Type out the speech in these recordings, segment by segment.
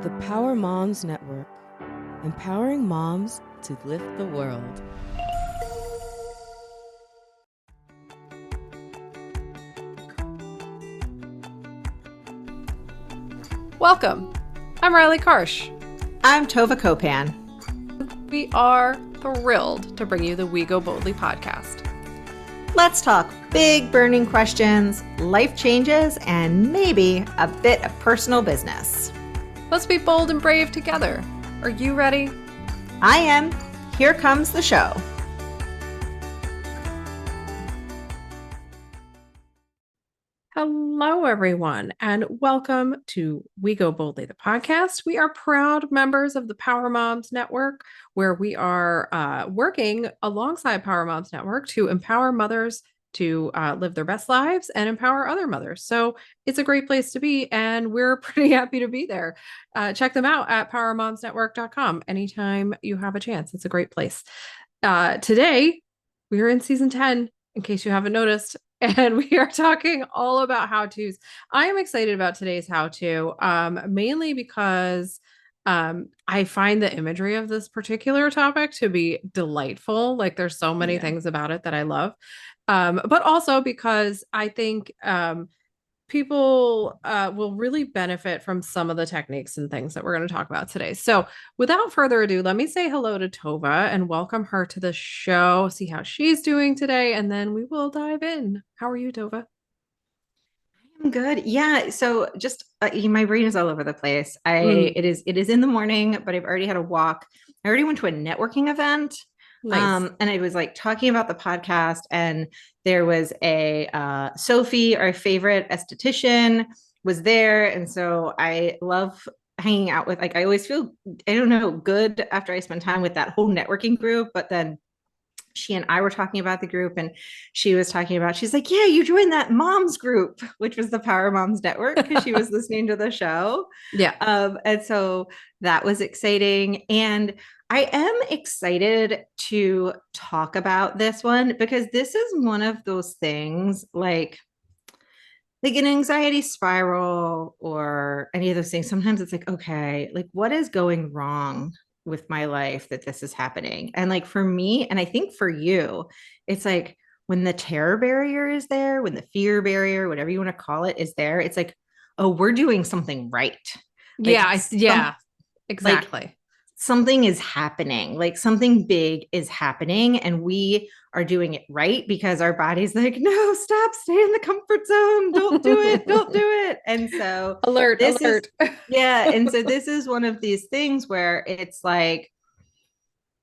The Power Moms Network, empowering moms to lift the world. Welcome. I'm Riley Karsh. I'm Tova Kopan. We are thrilled to bring you the We Go Boldly podcast. Let's talk big burning questions, life changes, and maybe a bit of personal business. Let's be bold and brave together. Are you ready? I am. Here comes the show. Hello, everyone, and welcome to We Go Boldly, the podcast. We are proud members of the Power Moms Network, where we are working alongside Power Moms Network to empower mothers to live their best lives and empower other mothers. So it's a great place to be, and we're pretty happy to be there. Check them out at powermomsnetwork.com anytime you have a chance. It's a great place. Today, we're in season 10, in case you haven't noticed, and we are talking all about how-tos. I am excited about today's how-to, mainly because I find the imagery of this particular topic to be delightful. Like, there's so many things about it that I love. But also because I think people will really benefit from some of the techniques and things that we're going to talk about today. So without further ado, let me say hello to Tova and welcome her to the show, see how she's doing today, and then we will dive in. How are you, Tova? I'm good. Yeah. So just my brain is all over the place. It is in the morning, but I've already had a walk. I already went to a networking event. Nice. And I was like talking about the podcast, and there was a Sophie, our favorite esthetician, was there. And so I love hanging out with, like, I always feel, I don't know, good after I spend time with that whole networking group. But then she and I were talking about the group, and she was talking about, she's like, yeah, you joined that moms group, which was the Power Moms Network, because she was listening to the show. Yeah. And so that was exciting. And I am excited to talk about this one because this is one of those things like an anxiety spiral or any of those things. Sometimes it's like, okay, like, what is going wrong with my life that this is happening? And like for me, and I think for you, it's like when the terror barrier is there, when the fear barrier, whatever you want to call it, is there, it's like, oh, we're doing something right. Yeah. Exactly. Like, something is happening, like something big is happening, and we are doing it right because our body's like, no, stop, stay in the comfort zone. Don't do it. Don't do it. And so alert. Yeah. And so this is one of these things where it's like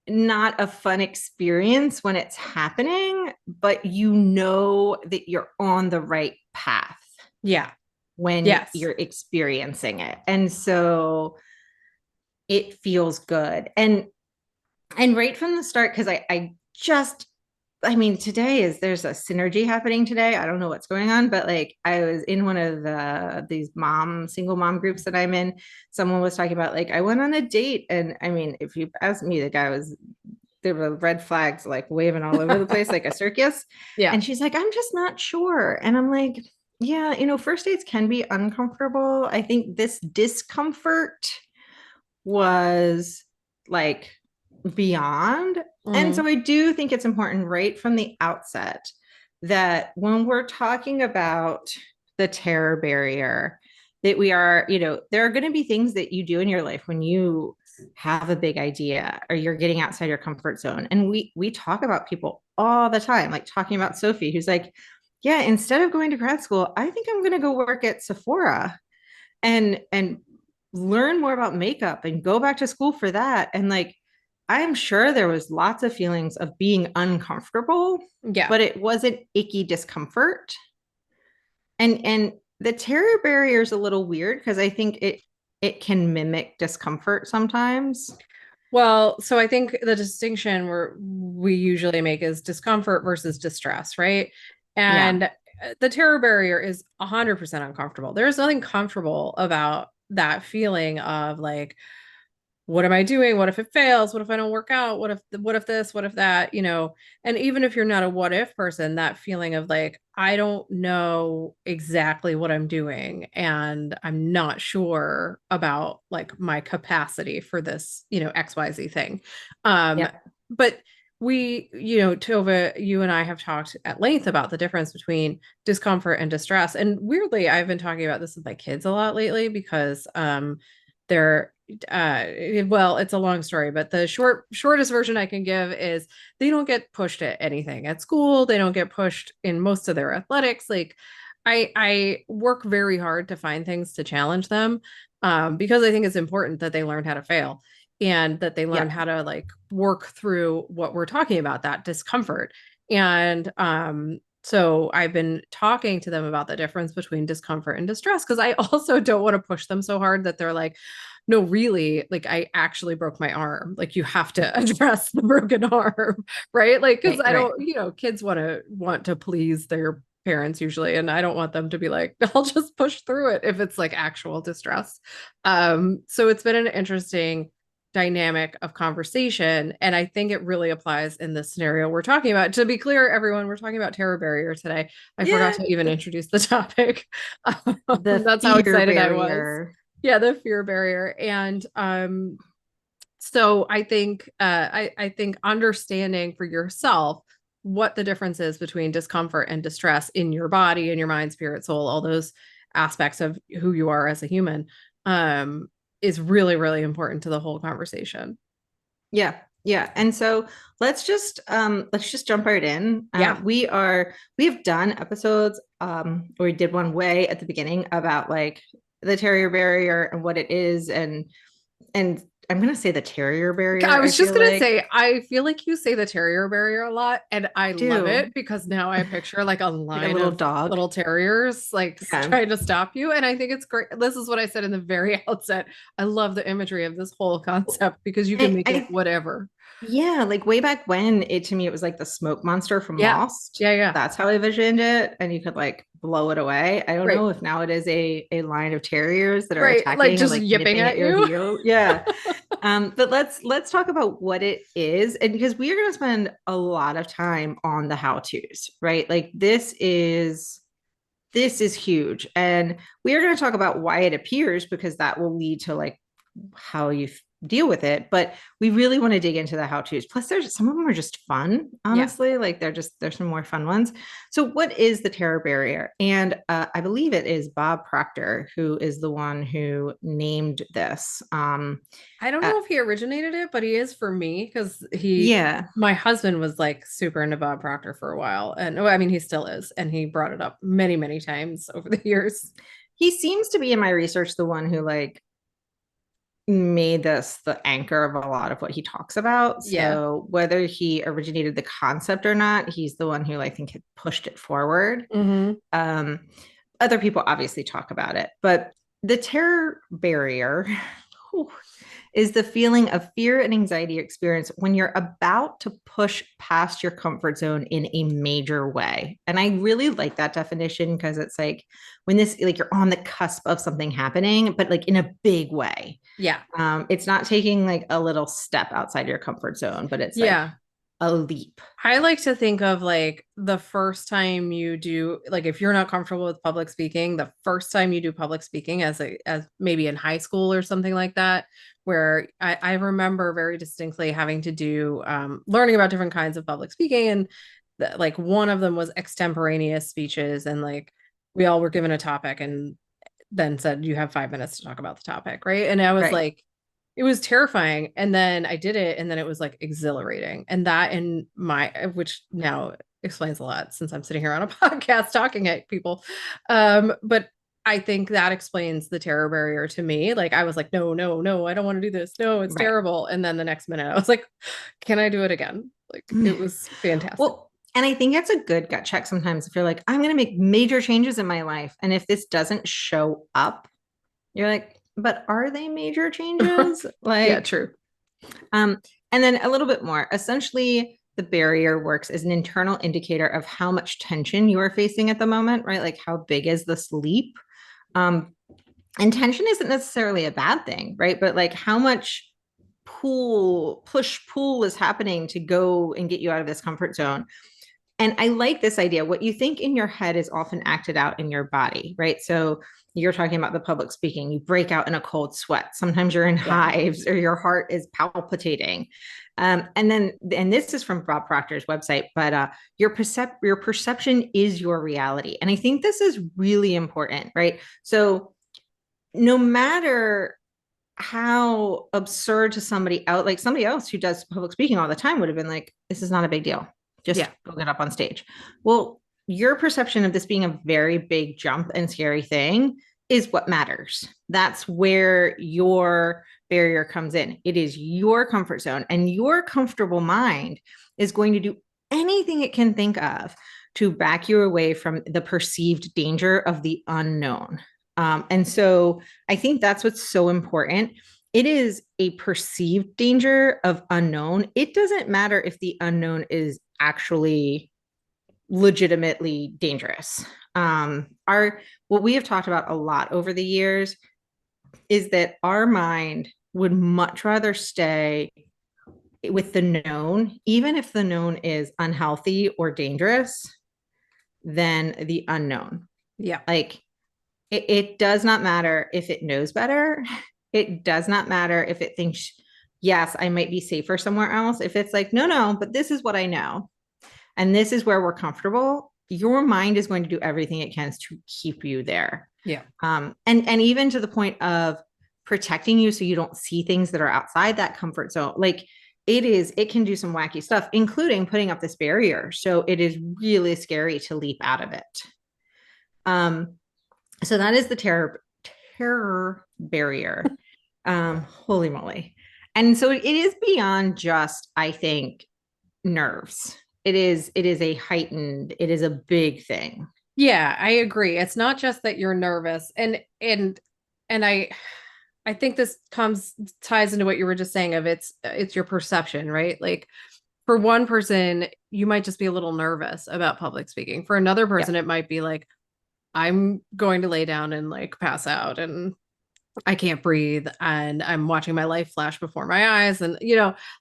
not a fun experience when it's happening, but you know that you're on the right path. Yeah. When you're experiencing it. And so it feels good. And right from the start, because I mean, there's a synergy happening today. I don't know what's going on, but like I was in one of these single mom groups that I'm in. Someone was talking about, like, I went on a date, and I mean, if you ask me, there were red flags like waving all over the place like a circus. Yeah. And she's like, I'm just not sure. And I'm like, yeah, first dates can be uncomfortable. I think this discomfort was like beyond. And so I do think it's important right from the outset that when we're talking about the terror barrier, that we are, there are going to be things that you do in your life when you have a big idea or you're getting outside your comfort zone. And we talk about people all the time, like talking about Sophie, who's like, yeah, instead of going to grad school, I think I'm going to go work at Sephora and learn more about makeup and go back to school for that. And like, I'm sure there was lots of feelings of being uncomfortable, but it wasn't icky discomfort. And the terror barrier is a little weird because I think it can mimic discomfort sometimes. Well, so I think the distinction we usually make is discomfort versus distress, right? And the terror barrier is 100% uncomfortable. There's nothing comfortable about that feeling of like, what am I doing? What if it fails? What if I don't work out? What if this, what if that, and even if you're not a what if person, that feeling of like, I don't know exactly what I'm doing and I'm not sure about like my capacity for this, XYZ thing. Yeah. But Tova, you and I have talked at length about the difference between discomfort and distress. And weirdly, I've been talking about this with my kids a lot lately because they're well, it's a long story, but the shortest version I can give is they don't get pushed at anything at school. They don't get pushed in most of their athletics. Like I work very hard to find things to challenge them because I think it's important that they learn how to fail and that they learn how to like work through what we're talking about, that discomfort. And so I've been talking to them about the difference between discomfort and distress because I also don't want to push them so hard that they're like, no, really, like I actually broke my arm. Like you have to address the broken arm, right? Like because I don't, kids want to please their parents usually, and I don't want them to be like, I'll just push through it if it's like actual distress. So it's been an interesting dynamic of conversation. And I think it really applies in this scenario we're talking about. To be clear, everyone, we're talking about terror barrier today. I forgot to even introduce the topic. That's how excited I was. Yeah, the fear barrier. And so I think I think understanding for yourself what the difference is between discomfort and distress in your body, in your mind, spirit, soul, all those aspects of who you are as a human, is really, really important to the whole conversation. Yeah. Yeah. And so let's just jump right in. We have done episodes, we did one way at the beginning about like the terrier barrier and what it is. And I'm going to say the terrier barrier. I was just going to say, I feel like you say the terrier barrier a lot, and I love it because now I picture like a line like of little terriers like trying to stop you. And I think it's great. This is what I said in the very outset. I love the imagery of this whole concept because you can make it whatever. Yeah, like way back when, to me it was like the smoke monster from Lost. Yeah. That's how I envisioned it, and you could like blow it away. I don't know if now it is a line of terriers that are attacking, like just yipping at your heel. Yeah. But let's talk about what it is, and because we are going to spend a lot of time on the how-tos, right? Like this is huge, and we are going to talk about why it appears because that will lead to like how you deal with it, but we really want to dig into the how-tos. Plus there's some of them are just fun, honestly. Like there's some more fun ones. So what is the terror barrier? And I believe it is Bob Proctor who is the one who named this. I don't know if he originated it, but he is for me because my husband was like super into Bob Proctor for a while, and I mean he still is, and he brought it up many, many times over the years. He seems to be in my research the one who like made this the anchor of a lot of what he talks about. So whether he originated the concept or not, he's the one who I think had pushed it forward. Other people obviously talk about it, but the terror barrier is the feeling of fear and anxiety experience when you're about to push past your comfort zone in a major way. And I really like that definition because it's like when this, like you're on the cusp of something happening, but like in a big way. Yeah. It's not taking like a little step outside your comfort zone, but it's like a leap. I like to think of like the first time you do, like if you're not comfortable with public speaking, the first time you do public speaking as maybe in high school or something like that, where I remember very distinctly having to do learning about different kinds of public speaking, and like one of them was extemporaneous speeches, and like we all were given a topic and then said you have 5 minutes to talk about the topic, right? And I was like, it was terrifying. And then I did it, and then it was like exhilarating. And that which now explains a lot since I'm sitting here on a podcast talking at people. But I think that explains the terror barrier to me. Like I was like, no, I don't want to do this. No, it's terrible. And then the next minute I was like, can I do it again? Like it was fantastic. Well, and I think it's a good gut check sometimes if you're like, I'm going to make major changes in my life. And if this doesn't show up, you're like, but are they major changes? Like, yeah, true. And then a little bit more. Essentially, the barrier works as an internal indicator of how much tension you are facing at the moment, right? Like how big is this leap? And tension isn't necessarily a bad thing, right? But like how much push pull is happening to go and get you out of this comfort zone. And I like this idea. What you think in your head is often acted out in your body, right? So you're talking about the public speaking, you break out in a cold sweat. Sometimes you're in hives or your heart is palpitating. And this is from Bob Proctor's website, but your perception is your reality. And I think this is really important, right? So no matter how absurd to somebody else, like somebody else who does public speaking all the time would have been like, this is not a big deal. Just go get up on stage. Well, your perception of this being a very big jump and scary thing is what matters. That's where your barrier comes in. It is your comfort zone, and your comfortable mind is going to do anything it can think of to back you away from the perceived danger of the unknown. And so I think that's what's so important. It is a perceived danger of unknown. It doesn't matter if the unknown is actually legitimately dangerous. What we have talked about a lot over the years is that our mind would much rather stay with the known, even if the known is unhealthy or dangerous, than the unknown. Yeah. Like it does not matter if it knows better. It does not matter if it thinks, yes, I might be safer somewhere else. If it's like, no, but this is what I know, and this is where we're comfortable, your mind is going to do everything it can to keep you there. Yeah. And even to the point of protecting you so you don't see things that are outside that comfort zone. Like it can do some wacky stuff, including putting up this barrier. So it is really scary to leap out of it. So that is the terror barrier. Holy moly. And so it is beyond just, I think, nerves. It is a big thing. Yeah, I agree. It's not just that you're nervous. And I think this ties into what you were just saying of it's your perception, right? Like for one person, you might just be a little nervous about public speaking. For another person, it might be like, I'm going to lay down and like pass out and I can't breathe and I'm watching my life flash before my eyes. And,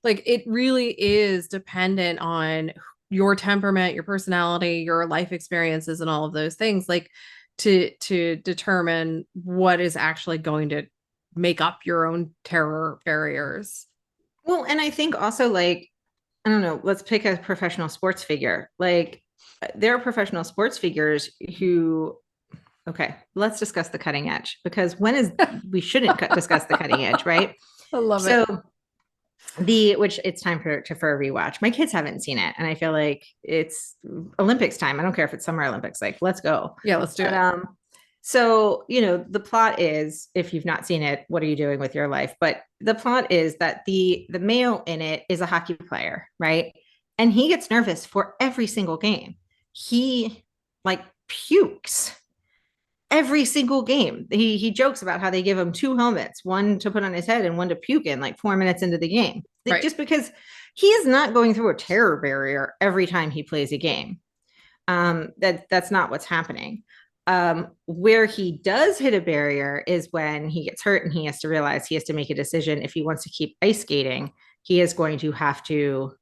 like it really is dependent on your temperament, your personality, your life experiences, and all of those things, like to determine what is actually going to make up your own terror barriers. Well, and I think also, like, I don't know, let's pick a professional sports figure. Like there are professional sports figures who, okay, let's discuss the cutting edge, because we shouldn't discuss the cutting edge, right? I love it. So which it's time for a rewatch. My kids haven't seen it, and I feel like it's Olympics time. I don't care if it's Summer Olympics, like let's go. Yeah, let's do it. So, the plot is, if you've not seen it, what are you doing with your life? But the plot is that the male in it is a hockey player, right? And he gets nervous for every single game. He like pukes every single game. He jokes about how they give him 2 helmets, one to put on his head and one to puke in, like 4 minutes into the game. Right. Just because he is not going through a terror barrier every time he plays a game. That's not what's happening. Where he does hit a barrier is when he gets hurt and he has to realize he has to make a decision. If he wants to keep ice skating, he is going to have to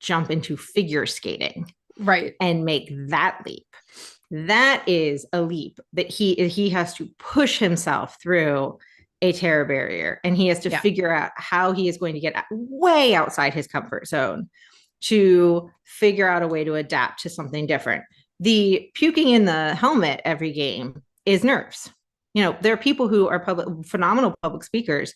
jump into figure skating, right, and make that leap. That is a leap that he has to push himself through a terror barrier, and he has to figure out how he is going to get way outside his comfort zone to figure out a way to adapt to something different. The puking in the helmet every game is nerves. There are people who are phenomenal public speakers,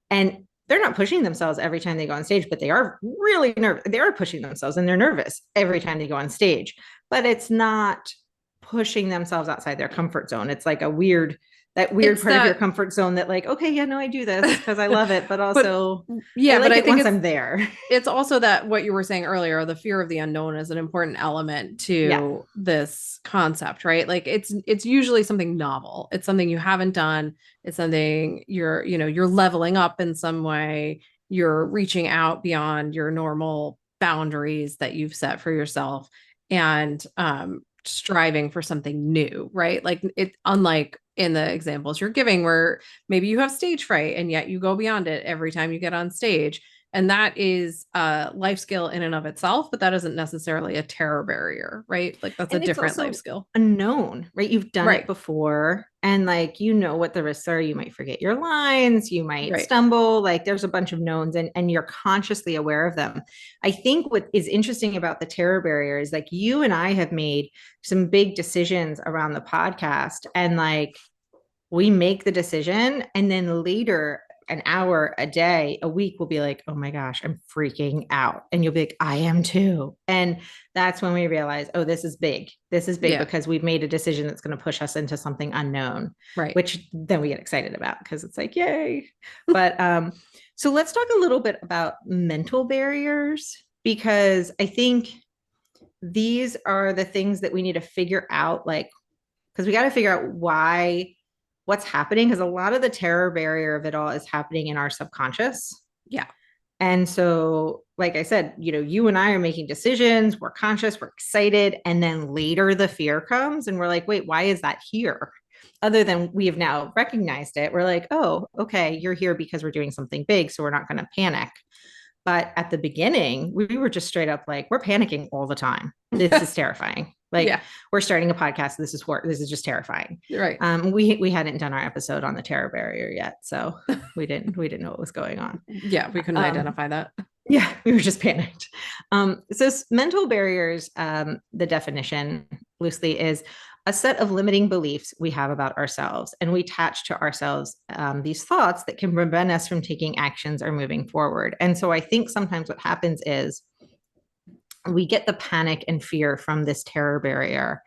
and they're not pushing themselves every time they go on stage, but they are really nervous. They are pushing themselves and they're nervous every time they go on stage, but it's not pushing themselves outside their comfort zone. It's like that weird part of your comfort zone that like, okay, yeah, no, I do this because I love it, but also but I think once I'm there. It's also that what you were saying earlier, the fear of the unknown is an important element to this concept, right? Like it's usually something novel. It's something you haven't done. It's something you're leveling up in some way. You're reaching out beyond your normal boundaries that you've set for yourself, and striving for something new, right? Like unlike in the examples you're giving, where maybe you have stage fright and yet you go beyond it every time you get on stage. And that is a life skill in and of itself, but that isn't necessarily a terror barrier, right? Like that's And a it's different also life skill. unknown, right? You've done Right. it before, and like you know what the risks are. You might forget your lines, you might Right. stumble. Like there's a bunch of knowns, and you're consciously aware of them. I think what is interesting about the terror barrier is like you and I have made some big decisions around the podcast, and like we make the decision, and then later, an hour, a day, a week, we'll be like, oh my gosh, I'm freaking out. And you'll be like, I am too. And that's when we realize, oh, this is big. This is big Yeah. because we've made a decision that's going to push us into something unknown, Right. which then we get excited about because it's like, yay. But so let's talk a little bit about mental barriers, because I think these are the things that we need to figure out, like, because we got to figure out what's happening, because a lot of the terror barrier of it all is happening in our subconscious. Yeah. And so, like I said, you and I are making decisions, we're conscious, we're excited, and then later the fear comes and we're like, wait, why is that here? Other than we have now recognized it, we're like, oh, okay, you're here because we're doing something big, so we're not going to panic. But at the beginning, we were just straight up like, we're panicking all the time. This is terrifying. Like, we're starting a podcast. This is just terrifying. Right. We hadn't done our episode on the terror barrier yet, so we didn't know what was going on. Yeah, we couldn't identify that. Yeah, we were just panicked. So mental barriers, the definition loosely is a set of limiting beliefs we have about ourselves, and we attach to ourselves these thoughts that can prevent us from taking actions or moving forward. And so I think sometimes what happens is we get the panic and fear from this terror barrier,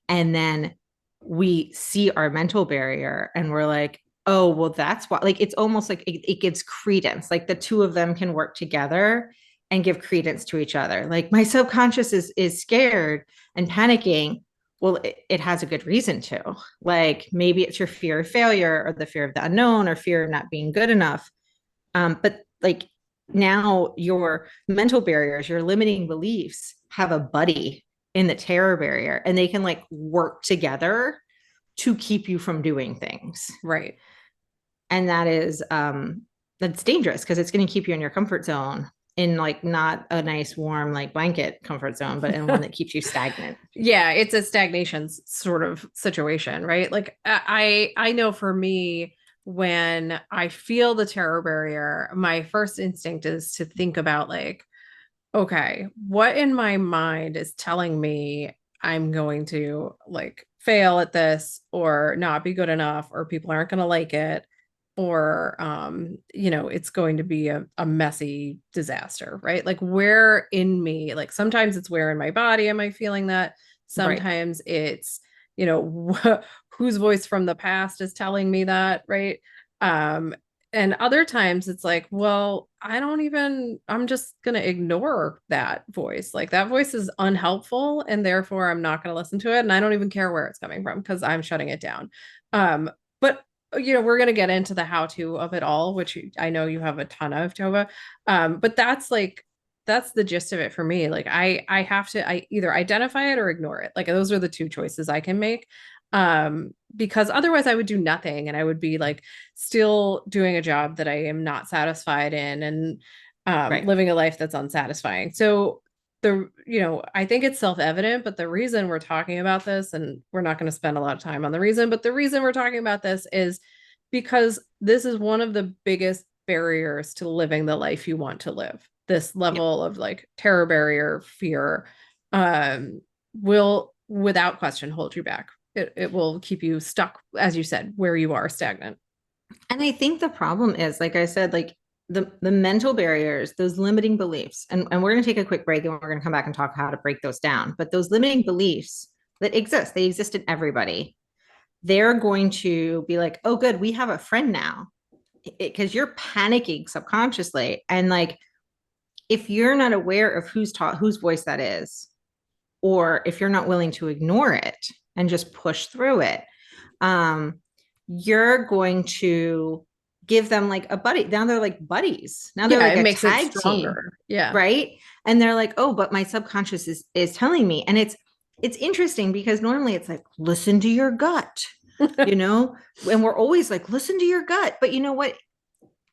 and then we see our mental barrier and we're like, oh, well, that's why. Like, it's almost like it gives credence, like the two of them can work together and give credence to each other. Like, my subconscious is scared and panicking. Well, it has a good reason to. Like, maybe it's your fear of failure or the fear of the unknown or fear of not being good enough. But like, now your mental barriers, your limiting beliefs have a buddy in the terror barrier, and they can like work together to keep you from doing things. Right. And that is that's dangerous, because it's going to keep you in your comfort zone, in like not a nice warm like blanket comfort zone, but in one that keeps you stagnant. Yeah, it's a stagnation sort of situation, right? Like I know for me, when I feel the terror barrier, my first instinct is to think about like, okay, what in my mind is telling me I'm going to like fail at this or not be good enough, or people aren't going to like it, or it's going to be a messy disaster, right? Like, where in me, like sometimes it's where in my body am I feeling that? Sometimes it's whose voice from the past is telling me that, right? And other times it's like, well, I'm just going to ignore that voice. Like, that voice is unhelpful, and therefore I'm not going to listen to it. And I don't even care where it's coming from, because I'm shutting it down. But we're going to get into the how-to of it all, which I know you have a ton of, Tova. But that's the gist of it for me. Like, I have to either identify it or ignore it. Like, those are the two choices I can make. Because otherwise I would do nothing, and I would be like still doing a job that I am not satisfied in, and living a life that's unsatisfying. So I think it's self-evident, but the reason we're talking about this, and we're not going to spend a lot of time on the reason, but the reason we're talking about this is because this is one of the biggest barriers to living the life you want to live. This level of like terror barrier, fear, will without question hold you back. It will keep you stuck, as you said, where you are, stagnant. And I think the problem is, like I said, like the mental barriers, those limiting beliefs, and we're going to take a quick break, and we're going to come back and talk how to break those down. But those limiting beliefs that exist, they exist in everybody. They're going to be like, oh, good, we have a friend now, because you're panicking subconsciously. And like, if you're not aware of whose voice that is, or if you're not willing to ignore it and just push through it, you're going to give them like a buddy. Now they're like buddies. Now they're like it a makes tag it stronger. team. Yeah. Right. And they're like, oh, but my subconscious is telling me. And it's interesting, because normally it's like, listen to your gut. you know, and we're always like, listen to your gut. But you know what?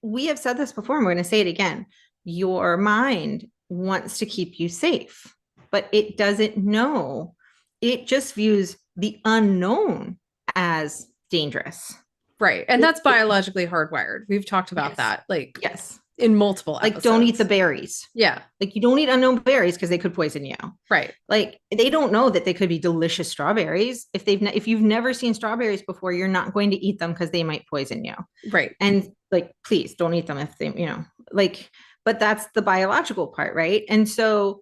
We have said this before, and we're going to say it again. Your mind wants to keep you safe, but it doesn't know. It just views the unknown as dangerous. Right. And that's biologically hardwired. We've talked about Yes. that, like, yes, in multiple episodes. like don't eat the berries. Yeah. Like you don't eat unknown berries because they could poison you. Right. Like they don't know that they could be delicious strawberries. If you've never seen strawberries before, you're not going to eat them because they might poison you. Right. And like, please don't eat them if they, like, but that's the biological part, right? And so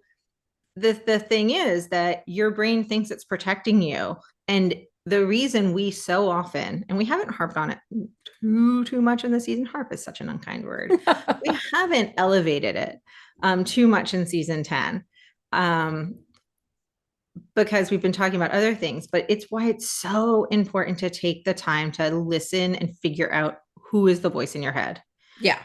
the thing is that your brain thinks it's protecting you. And the reason we so often, and we haven't harped on it too much in the season, harp is such an unkind word. We haven't elevated it too much in season 10 because we've been talking about other things, but it's why it's so important to take the time to listen and figure out who is the voice in your head. Yeah.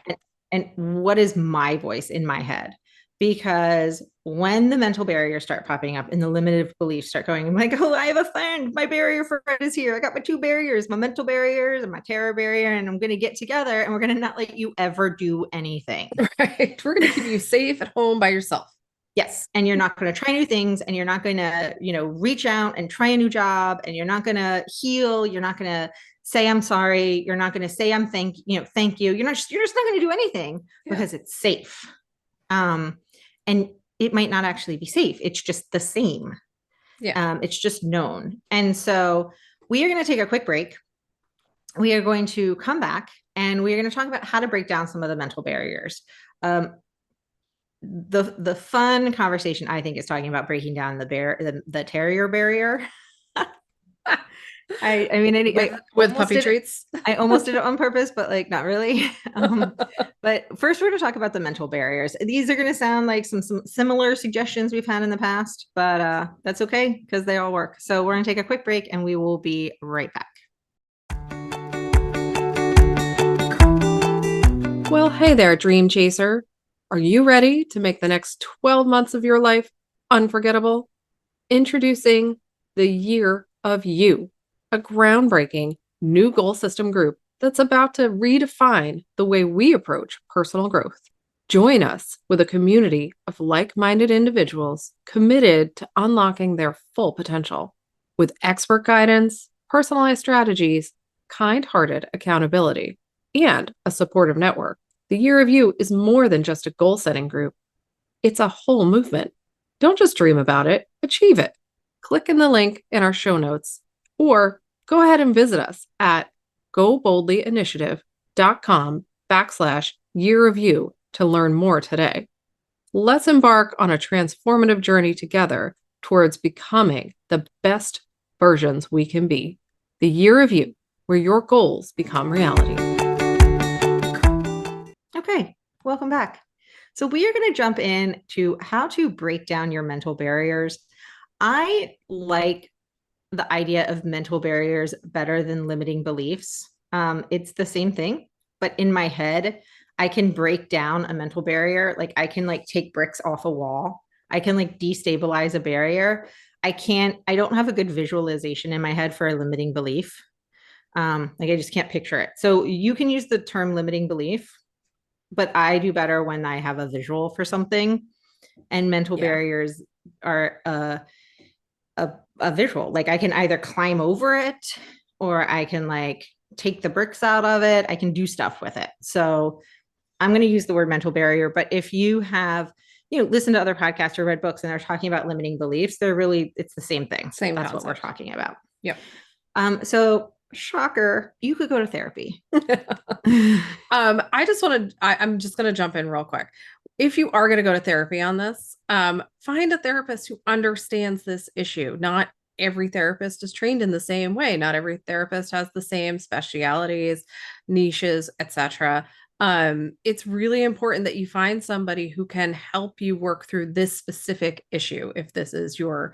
And what is my voice in my head? Because when the mental barriers start popping up and the limited beliefs start going, I'm like, oh, I have a friend. My barrier friend is here. I got my two barriers, my mental barriers and my terror barrier. And I'm going to get together and we're going to not let you ever do anything. Right. We're going to keep you safe at home by yourself. Yes. And you're not going to try new things and you're not going to, reach out and try a new job and you're not going to heal. You're not going to say, I'm sorry. You're not going to say, thank you. You're just not going to do anything because it's safe. And it might not actually be safe. It's just the same. Yeah. It's just known. And so we are going to take a quick break. We are going to come back and we're going to talk about how to break down some of the mental barriers. The fun conversation, I think, is talking about breaking down the terrier barrier. I mean, with puppy treats. I almost did it on purpose, but like not really. But first, we're going to talk about the mental barriers. These are going to sound like some similar suggestions we've had in the past, but that's okay because they all work. So we're going to take a quick break, and we will be right back. Well, hey there, dream chaser. Are you ready to make the next 12 months of your life unforgettable? Introducing the Year of You, a groundbreaking new goal system group that's about to redefine the way we approach personal growth. Join us with a community of like-minded individuals committed to unlocking their full potential. With expert guidance, personalized strategies, kind-hearted accountability, and a supportive network, the Year of You is more than just a goal-setting group. It's a whole movement. Don't just dream about it, achieve it. Click in the link in our show notes, or go ahead and visit us at goboldlyinitiative.com/Year of You to learn more today. Let's embark on a transformative journey together towards becoming the best versions we can be. The Year of You, where your goals become reality. Okay, welcome back. So we are going to jump in to how to break down your mental barriers. I like the idea of mental barriers better than limiting beliefs. It's the same thing, but in my head, I can break down a mental barrier. Like I can take bricks off a wall. I can destabilize a barrier. I don't have a good visualization in my head for a limiting belief. I just can't picture it. So you can use the term limiting belief, but I do better when I have a visual for something, and mental barriers are a visual. Like I can either climb over it or I can take the bricks out of it. I can do stuff with it. So I'm going to use the word mental barrier, but if you have, listened to other podcasts or read books and they're talking about limiting beliefs, it's the same thing. That's concept. What we're talking about. Yep. So shocker, you could go to therapy. I'm just going to jump in real quick. If you are going to go to therapy on this, find a therapist who understands this issue. Not every therapist is trained in the same way. Not every therapist has the same specialities, niches, etc. It's really important that you find somebody who can help you work through this specific issue if this is your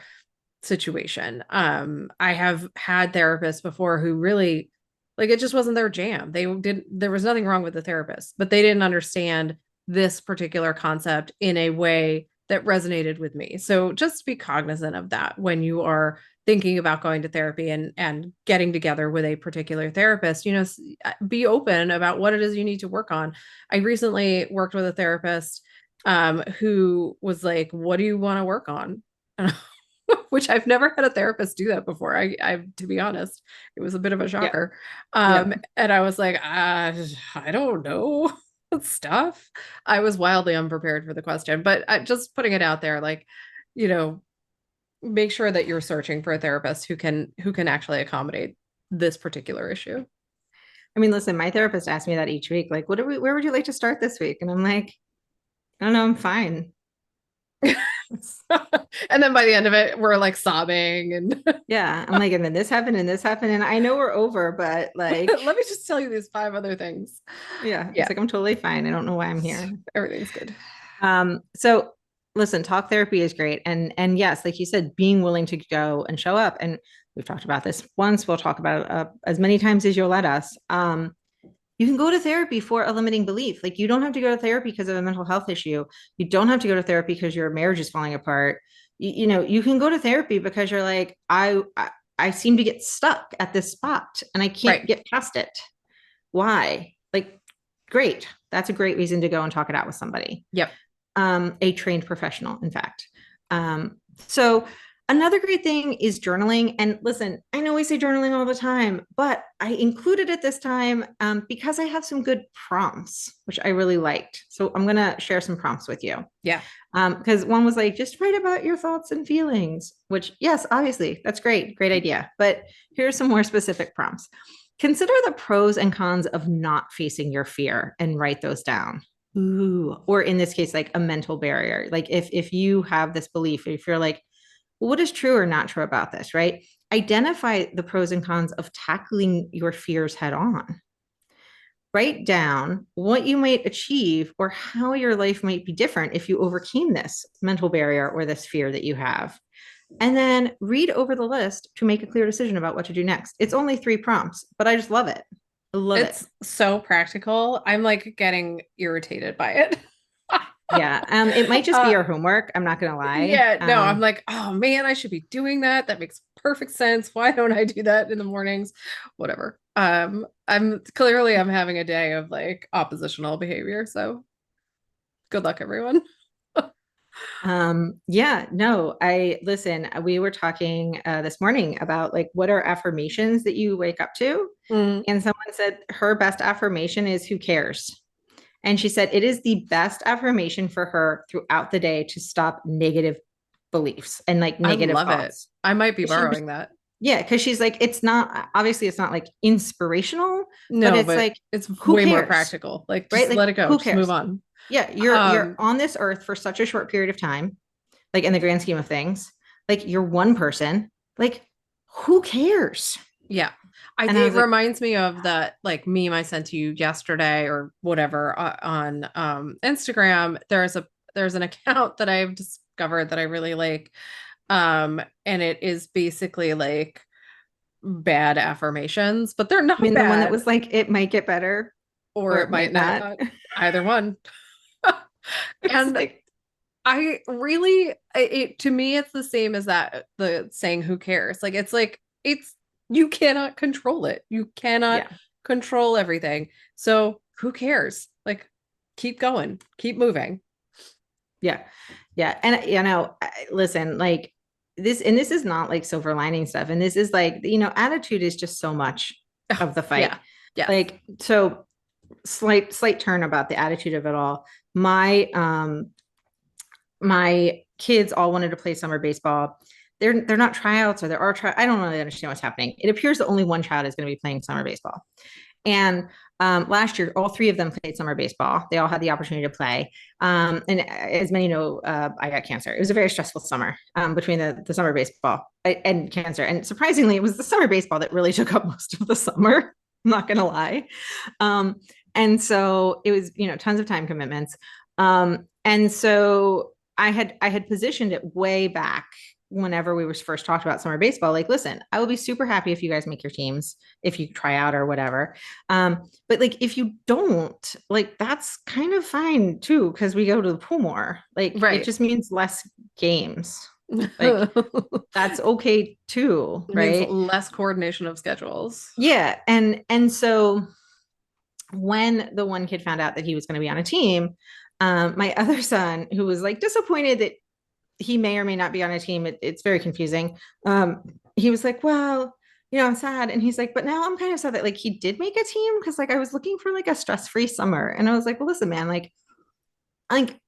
situation. I have had therapists before who really it just wasn't their jam. There was nothing wrong with the therapist, but they didn't understand this particular concept in a way that resonated with me. So just be cognizant of that when you are thinking about going to therapy and getting together with a particular therapist, be open about what it is you need to work on. I recently worked with a therapist who was like, what do you want to work on? Which I've never had a therapist do that before. I to be honest, it was a bit of a shocker. And I was like, I don't know stuff. I was wildly unprepared for the question, but just putting it out there, like, make sure that you're searching for a therapist who can actually accommodate this particular issue. I mean, listen, my therapist asked me that each week, like, where would you like to start this week? And I'm like, I don't know, I'm fine. And then by the end of it, we're like sobbing and yeah, I'm like, and then this happened and this happened. And I know we're over, but like, let me just tell you these 5 other things. Yeah. It's like, I'm totally fine. I don't know why I'm here. Everything's good. So listen, talk therapy is great. And yes, like you said, being willing to go and show up. And we've talked about this once. We'll talk about it as many times as you'll let us. You can go to therapy for a limiting belief. Like, you don't have to go to therapy because of a mental health issue. You don't have to go to therapy because your marriage is falling apart. You can go to therapy because you're like, I seem to get stuck at this spot and I can't get past it. Why? Like, great. That's a great reason to go and talk it out with somebody. Yep. A trained professional, in fact. So another great thing is journaling. And listen, I know we say journaling all the time, but I included it this time because I have some good prompts, which I really liked. So I'm going to share some prompts with you. Yeah. Because one was like, just write about your thoughts and feelings, which, yes, obviously, that's great. Great idea. But here's some more specific prompts. Consider the pros and cons of not facing your fear and write those down. Ooh. Or in this case, like a mental barrier. Like if you have this belief, if you're like, what is true or not true about this, right? Identify the pros and cons of tackling your fears head on. Write down what you might achieve or how your life might be different if you overcame this mental barrier or this fear that you have. And then read over the list to make a clear decision about what to do next. It's only 3 prompts, but I just love it. I love it. It's so practical. I'm like getting irritated by it. Yeah. It might just be your homework. I'm not going to lie. Yeah. No, I'm like, oh man, I should be doing that. That makes perfect sense. Why don't I do that in the mornings? Whatever. I'm having a day of like oppositional behavior. So good luck, everyone. Yeah, no, we were talking this morning about like, what are affirmations that you wake up to? And someone said her best affirmation is who cares? And she said it is the best affirmation for her throughout the day to stop negative beliefs and like negative thoughts. I might be borrowing that. Yeah, because she's like, it's not like inspirational, but it's like, it's way more practical. Like, just like, let it go. Who cares? Just move on. Yeah, you're on this earth for such a short period of time, like in the grand scheme of things. Like, you're one person. Like, who cares? Yeah. It reminds me of that like meme I sent to you yesterday or whatever on Instagram. There's an account that I've discovered that I really like. And it is basically like bad affirmations, but they're not bad. The one that was like, it might get better or it might not. Either one. And like, I really, to me, it's the same as that, the saying, who cares? Like, you cannot control it. You cannot control everything. So who cares? Like, keep going, keep moving. Yeah. Yeah. And, listen, like this is not like silver lining stuff. And this is like, attitude is just so much of the fight. Yeah. Like, so slight turn about the attitude of it all. My kids all wanted to play summer baseball. They're not tryouts, or there are I don't really understand what's happening. It appears that only one child is going to be playing summer baseball. And last year, all 3 of them played summer baseball. They all had the opportunity to play. And as many know, I got cancer. It was a very stressful summer between the summer baseball and cancer. And surprisingly, it was the summer baseball that really took up most of the summer. I'm not going to lie. And so it was, tons of time commitments. And so I had positioned it way back whenever we were first talked about summer baseball, like, listen, I will be super happy if you guys make your teams, if you try out or whatever. But like, if you don't, like, that's kind of fine too, because we go to the pool more. Like, it just means less games. Like, that's okay too, It means right? less coordination of schedules. Yeah. And so when the one kid found out that he was going to be on a team, my other son, who was like disappointed that he may or may not be on a team, it's very confusing. He was like, well, I'm sad. And he's like, but now I'm kind of sad that like he did make a team because like I was looking for like a stress-free summer. And I was like, well, listen, man, like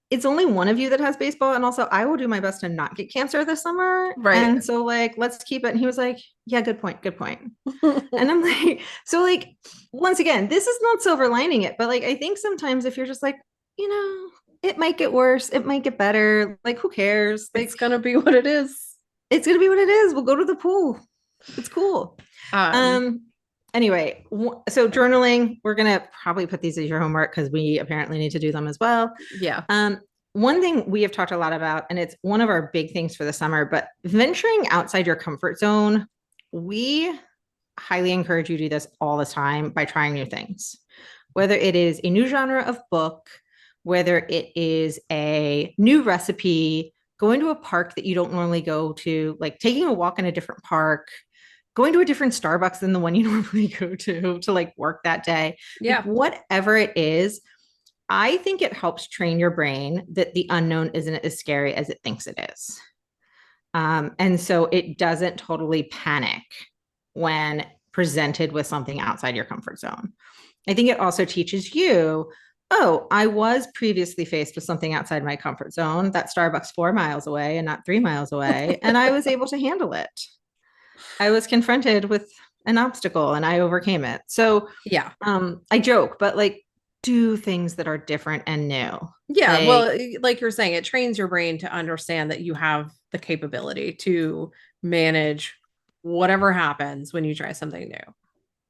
it's only one of you that has baseball. And also I will do my best to not get cancer this summer. Right. And so like, let's keep it. And he was like, yeah, good point. Good point. And I'm like, so like, once again, this is not silver lining it, but like, I think sometimes if you're just like, it might get worse, it might get better. Like, who cares? Like, It's gonna be what it is. It's gonna be what it is. We'll go to the pool. It's cool. Anyway, so journaling, we're gonna probably put these as your homework because we apparently need to do them as well. Yeah. One thing we have talked a lot about, and it's one of our big things for the summer, but venturing outside your comfort zone, we highly encourage you to do this all the time by trying new things, whether it is a new genre of book, whether it is a new recipe, going to a park that you don't normally go to, like taking a walk in a different park, going to a different Starbucks than the one you normally go to like work that day. Yeah. Like, whatever it is, I think it helps train your brain that the unknown isn't as scary as it thinks it is. And so it doesn't totally panic when presented with something outside your comfort zone. I think it also teaches you, oh, I was previously faced with something outside my comfort zone, that Starbucks 4 miles away and not 3 miles away, and I was able to handle it. I was confronted with an obstacle and I overcame it. So yeah, I joke, but like, do things that are different and new. Yeah. Well, like you're saying, it trains your brain to understand that you have the capability to manage whatever happens when you try something new.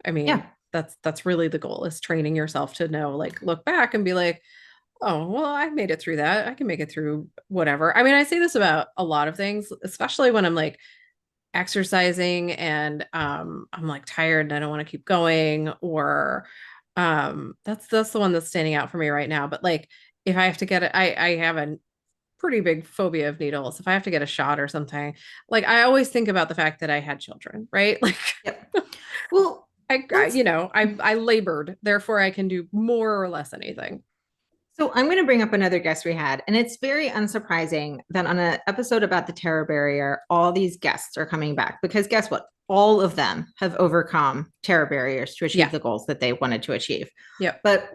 I mean, yeah. That's really the goal, is training yourself to know, like, look back and be like, oh, well, I made it through that. I can make it through whatever. I mean, I say this about a lot of things, especially when I'm like exercising and I'm like tired and I don't want to keep going, or that's the one that's standing out for me right now. But like, if I have to get it, I have a pretty big phobia of needles. If I have to get a shot or something, like I always think about the fact that I had children, right? Like, yep. Well, I labored, therefore I can do more or less anything. So I'm going to bring up another guest we had, and it's very unsurprising that on an episode about the terror barrier, all these guests are coming back because guess what? All of them have overcome terror barriers to achieve the goals that they wanted to achieve. Yeah. But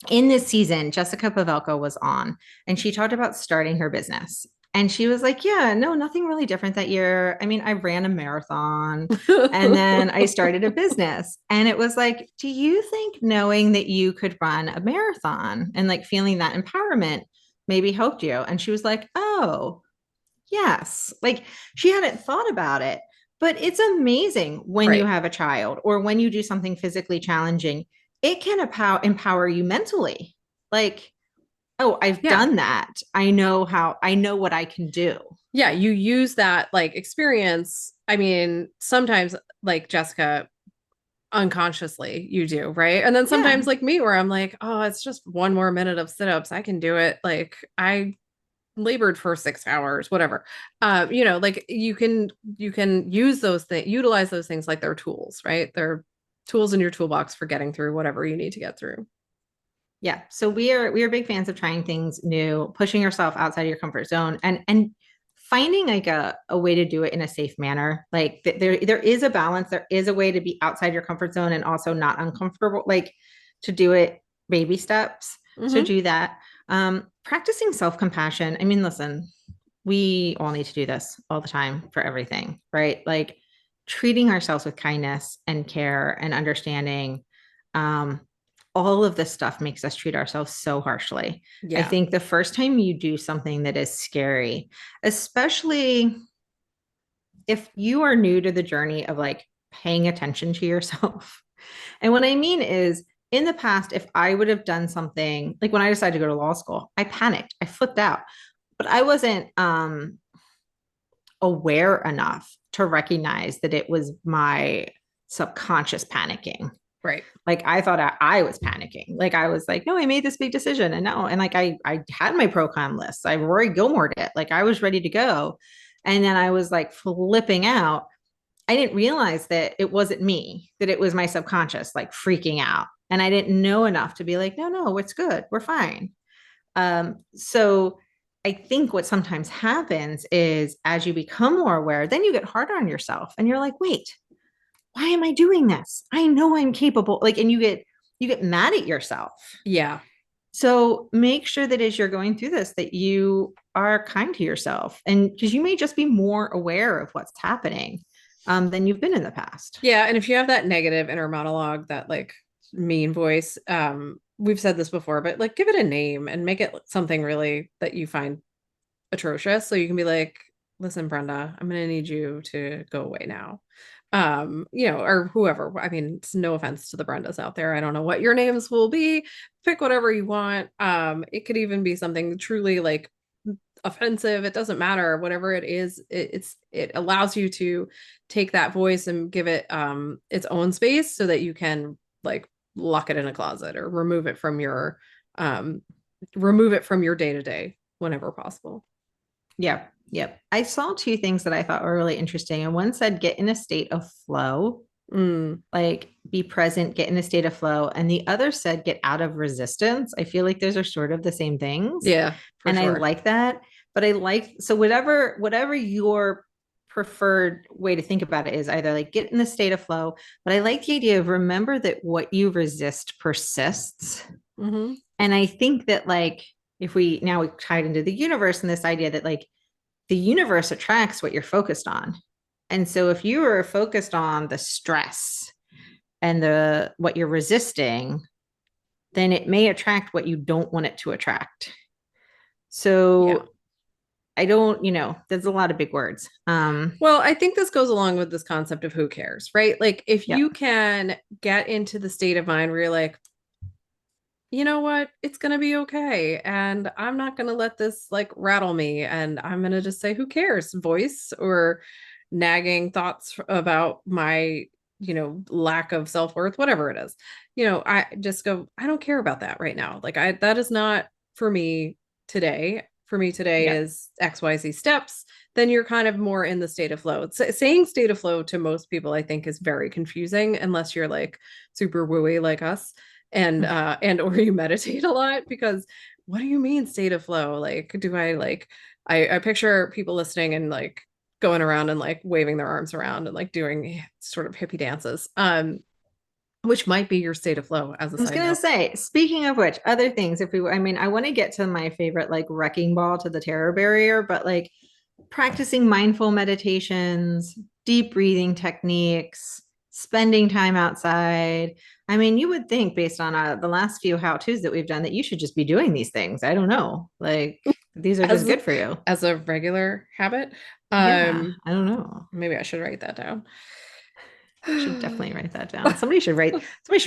in this season, Jessica Pavelka was on, and she talked about starting her business. And she was like, yeah, no, nothing really different that year. I mean, I ran a marathon and then I started a business. And it was like, do you think knowing that you could run a marathon and like feeling that empowerment maybe helped you? And she was like, oh, yes. Like, she hadn't thought about it, but it's amazing when you have a child or when you do something physically challenging, it can empower you mentally. Like, oh, I've done that. I know what I can do. Yeah. You use that like experience. I mean, sometimes like Jessica, unconsciously you do, right? And then sometimes like me, where I'm like, oh, it's just one more minute of sit-ups. I can do it. Like, I labored for 6 hours, whatever. Like you can use those things, utilize those things like they're tools, right? They're tools in your toolbox for getting through whatever you need to get through. Yeah. So we are big fans of trying things new, pushing yourself outside of your comfort zone, and finding like a way to do it in a safe manner. Like there is a balance. There is a way to be outside your comfort zone and also not uncomfortable, like to do it baby steps. So do that. Practicing self-compassion. I mean, listen, we all need to do this all the time for everything, right? Like treating ourselves with kindness and care and understanding. All of this stuff makes us treat ourselves so harshly. Yeah. I think the first time you do something that is scary, especially if you are new to the journey of like paying attention to yourself. And what I mean is, in the past, if I would have done something like when I decided to go to law school, I panicked, I flipped out, but I wasn't aware enough to recognize that it was my subconscious panicking. Right. Like I thought I was panicking. Like I was like, no, I made this big decision. And no. And like I had my pro-con list. I Rory Gilmore'd it. Like I was ready to go. And then I was like flipping out. I didn't realize that it wasn't me, that it was my subconscious like freaking out. And I didn't know enough to be like, no, it's good. We're fine. So I think what sometimes happens is as you become more aware, then you get harder on yourself and you're like, wait, why am I doing this? I know I'm capable. Like, and you get mad at yourself. Yeah. So make sure that as you're going through this, that you are kind to yourself, and because you may just be more aware of what's happening than you've been in the past. Yeah. And if you have that negative inner monologue, that like mean voice, we've said this before, but like give it a name and make it something really that you find atrocious. So you can be like, listen, Brenda, I'm going to need you to go away now. Or whoever. I mean, it's no offense to the Brendas out there. I don't know what your names will be. Pick whatever you want. It could even be something truly like offensive. It doesn't matter. Whatever it is, it allows you to take that voice and give it its own space so that you can like lock it in a closet or remove it from your day to day whenever possible. Yep. I saw two things that I thought were really interesting. And one said, get in a state of flow, like be present, get in a state of flow. And the other said, get out of resistance. I feel like those are sort of the same things. Yeah. And sure. I like that. But so whatever your preferred way to think about it is, either like get in the state of flow. But I like the idea of remember that what you resist persists. Mm-hmm. And I think that like, if we tied into the universe and this idea that like the universe attracts what you're focused on. And so if you are focused on the stress and what you're resisting, then it may attract what you don't want it to attract. So yeah. I don't, there's a lot of big words. Well, I think this goes along with this concept of who cares, right? Like if you can get into the state of mind where you're like, you know what, it's going to be okay. And I'm not going to let this like rattle me. And I'm going to just say, who cares? Voice or nagging thoughts about my, lack of self-worth, whatever it is, I just go, I don't care about that right now. Like that is not for me today. For me today is XYZ steps. Then you're kind of more in the state of flow. Saying state of flow to most people, I think, is very confusing unless you're like super wooey like us. And or you meditate a lot, because what do you mean state of flow? Like, do I like, I picture people listening and like going around and like waving their arms around and like doing sort of hippie dances, which might be your state of flow. As a I was going to say, speaking of which, other things, I want to get to my favorite, like wrecking ball to the terror barrier, but like practicing mindful meditations, deep breathing techniques, spending time outside. I mean, you would think based on the last few how-tos that we've done that you should just be doing these things. I don't know. Like these are just good for you. As a regular habit. I don't know. Maybe I should write that down. I should definitely write that down. Somebody should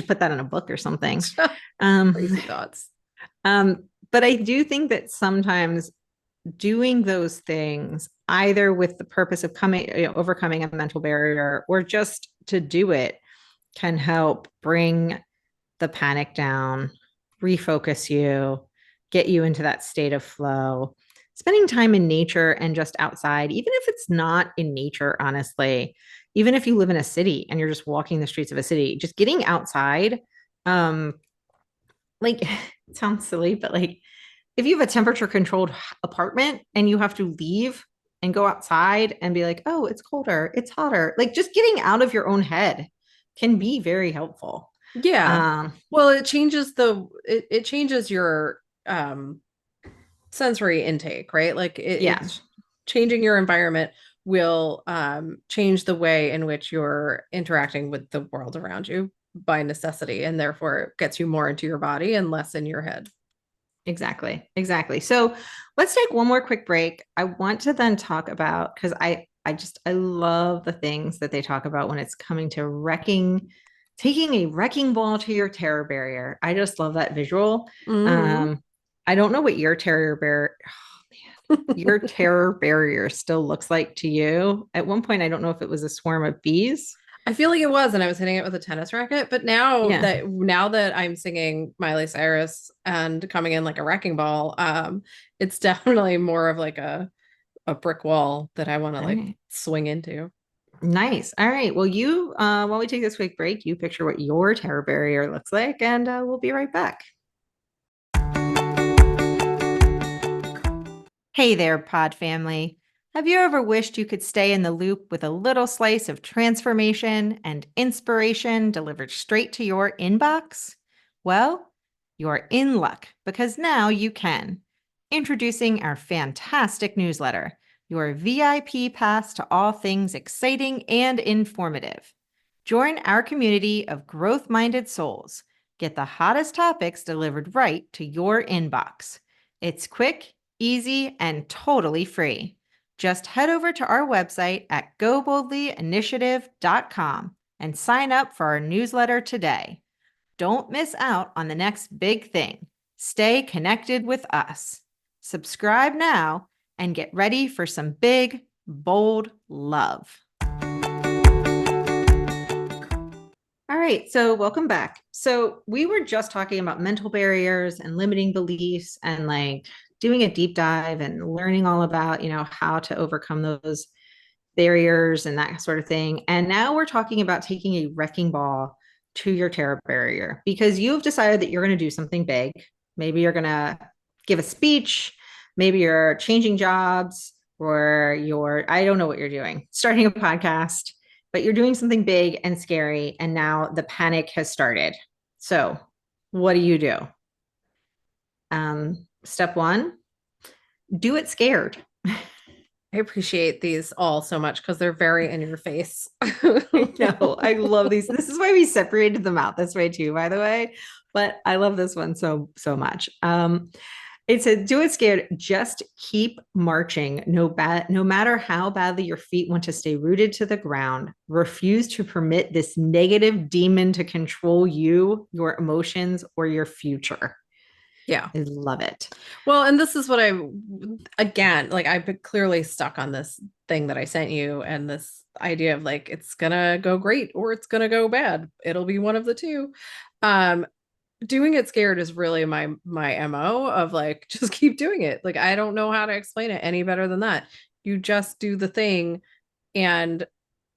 put that in a book or something. Crazy thoughts. But I do think that sometimes doing those things, either with the purpose of overcoming a mental barrier or just to do it, can help bring the panic down, refocus you, get you into that state of flow. Spending time in nature and just outside, even if it's not in nature, honestly, even if you live in a city and you're just walking the streets of a city, just getting outside, like it sounds silly, but like if you have a temperature controlled apartment and you have to leave and go outside and be like, oh, it's colder, it's hotter, like just getting out of your own head can be very helpful. Yeah. Well, it changes it changes your sensory intake, right? Like it's changing your environment will change the way in which you're interacting with the world around you by necessity, and therefore it gets you more into your body and less in your head. Exactly. So let's take one more quick break. I want to then talk about, because I love the things that they talk about when it's coming to taking a wrecking ball to your terror barrier. I just love that visual. I don't know what your terror barrier still looks like to you. At one point, I don't know if it was a swarm of bees. I feel like it was, and I was hitting it with a tennis racket. But now that I'm singing Miley Cyrus and coming in like a wrecking ball, it's definitely more of like a a brick wall that I want to All like right. swing into. Nice. All right. Well, you, while we take this quick break, you picture what your terror barrier looks like, and we'll be right back. Hey there, pod family. Have you ever wished you could stay in the loop with a little slice of transformation and inspiration delivered straight to your inbox? Well, you're in luck because now you can. Introducing our fantastic newsletter, your VIP pass to all things exciting and informative. Join our community of growth-minded souls. Get the hottest topics delivered right to your inbox. It's quick, easy, and totally free. Just head over to our website at goboldlyinitiative.com and sign up for our newsletter today. Don't miss out on the next big thing. Stay connected with us. Subscribe now and get ready for some big, bold love. All right, so welcome back. So we were just talking about mental barriers and limiting beliefs and like doing a deep dive and learning all about, how to overcome those barriers and that sort of thing. And now we're talking about taking a wrecking ball to your terror barrier because you've decided that you're going to do something big. Maybe you're going to give a speech, maybe you're changing jobs, or I don't know what you're doing, starting a podcast, but you're doing something big and scary. And now the panic has started. So what do you do? Step one, do it scared. I appreciate these all so much because they're very in your face. No, I love these. This is why we separated them out this way too, by the way. But I love this one so much. It said, do it scared. Just keep marching. No matter how badly your feet want to stay rooted to the ground. Refuse to permit this negative demon to control you, your emotions, or your future. Yeah. I love it. Well, and this is what again, like I've been clearly stuck on this thing that I sent you and this idea of like, it's going to go great or it's going to go bad. It'll be one of the two. Doing it scared is really my MO of like, just keep doing it. Like, I don't know how to explain it any better than that. You just do the thing and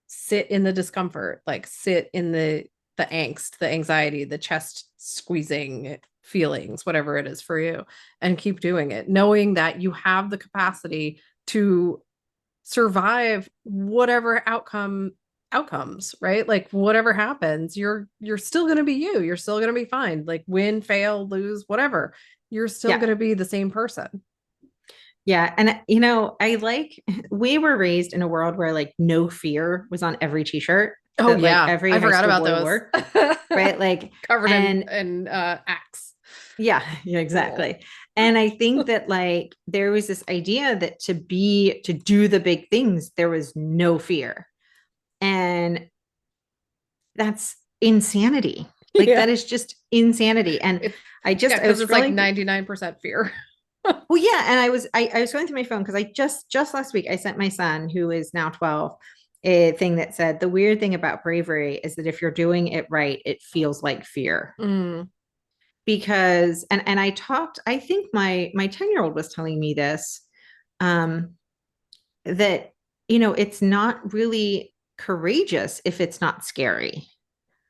sit in the discomfort, like sit in the angst, the anxiety, the chest squeezing feelings, whatever it is for you, and keep doing it, knowing that you have the capacity to survive whatever outcomes, right? Like whatever happens, you're still going to be you. You're still going to be fine. Like win, fail, lose, whatever. You're still going to be the same person. Yeah. And, we were raised in a world where like no fear was on every t-shirt. Oh, yeah. Like, every I forgot about those. Wore, right? Like covered in axe. Yeah, exactly. And I think that like there was this idea that to do the big things, there was no fear. And that's insanity. Like that is just insanity. And I was like 99% fear. Well, yeah. And I was going through my phone because I just last week I sent my son, who is now 12, a thing that said the weird thing about bravery is that if you're doing it right, it feels like fear. Because and I think my 10-year-old was telling me this, that it's not really courageous if it's not scary.